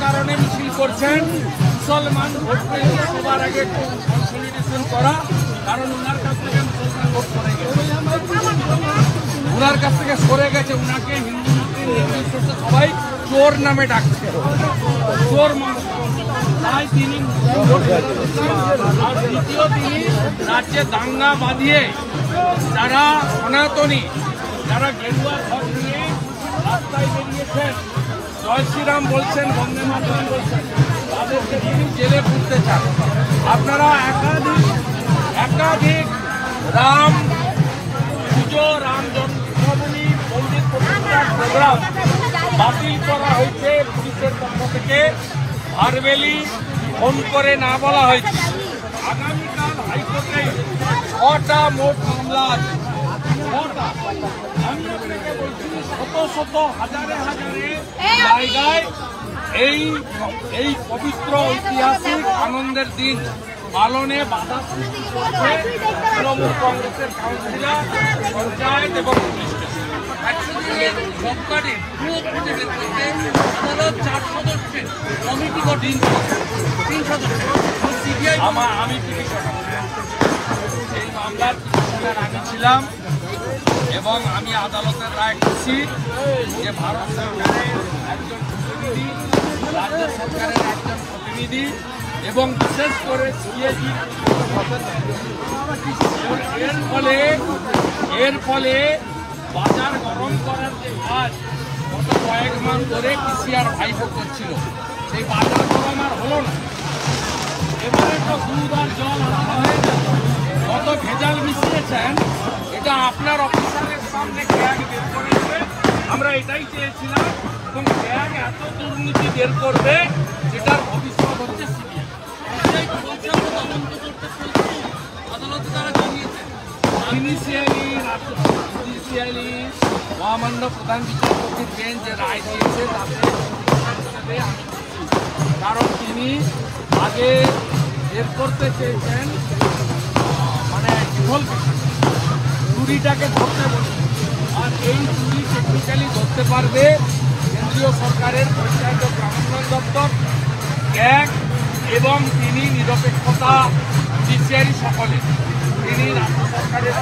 কারণে মিছিল করছেন। মুসলমান ভোট পেয়ে সবার আগে কনসলিডেশন করা, কারণ ওনার কাছ থেকে মুসলমান ভোট সরে গেছে, ওনার কাছ থেকে সরে গেছে। ওনাকে হিন্দু মুসলিম সবাই চোর নামে ডাকছে, চোর মানুষ। তাই তিনি আর দ্বিতীয় তিনি রাজ্যে দাঙ্গা বাঁধিয়ে যারা সনাতনী, যারা গেরুয়া ঘর নিয়ে রাস্তায় বেরিয়েছেন, জয় শ্রীরাম বলছেন, বন্দে মাতরম বলছেন, তাদেরকে তিনি জেলে পুরতে চান। আপনারা একাধিক রাম পুজো, রাম জন্মভূমি মন্দির প্রতিষ্ঠার প্রোগ্রাম বাতিল করা হয়েছে পুলিশের পক্ষ থেকে। ভারবেলি ফোন করে না বলা হয়েছে। আগামীকাল হাইকোর্টে 6টা মোট মামলা আছে। আমি আপনাকে বলছি, শত শত হাজারে হাজারে জায়গায় এই পবিত্র ঐতিহাসিক আনন্দের দিন পালনে বাধা সৃষ্টি করছে তৃণমূল কংগ্রেসের কাউন্সিলর, পঞ্চায়েত এবং পুলিশ স্টেশন। আদালত 4 সদস্যের কমিটি গঠন, 3 সদস্য। আমি এই মামলার পিটিশনের আমি ছিলাম এবং আমি আদালতের রায় খুশি যে ভারত সরকারের একজন প্রতিনিধি, রাজ্য সরকারের একজন প্রতিনিধি এবং বিশেষ করে সিএজি এর ফলে বাজার গরম করার যে কাজ গত কয়েক মাস ধরে পিসিআর ভাইপো করছিল, সেই বাজার গরম আর হলো না। এবারে তো দুধ আর জল আলাদা হয়ে গেল। কত ভেজাল মিশিয়েছেন এটা আপনার অফিসারের সামনে ক্যাগ বের করে দেবে। আমরা এটাই চেয়েছিলাম এবং ক্যাগ এত দুর্নীতি বের করবে যেটার ভবিষ্যৎ হচ্ছে সিবিআই। আদালতে তারা জানিয়েছেন ইনিশিয়ালি মহামান্য প্রধান বিচারপতির বেঞ্চ যে রায় দিয়েছে তাতে কারণ তিনি আগে বের করতে চেয়েছেন মানে চুরিটাকে ধরতে বলছেন, আর এই চুরি টেকনিক্যালি ধরতে পারবে কেন্দ্রীয় সরকারের পঞ্চায়েত ও গ্রামোন্নয়ন দপ্তর, ক্যাগ এবং তিনি নিরপেক্ষতা জুডিশিয়ারি সকলে তিনি রাজ্য সরকারের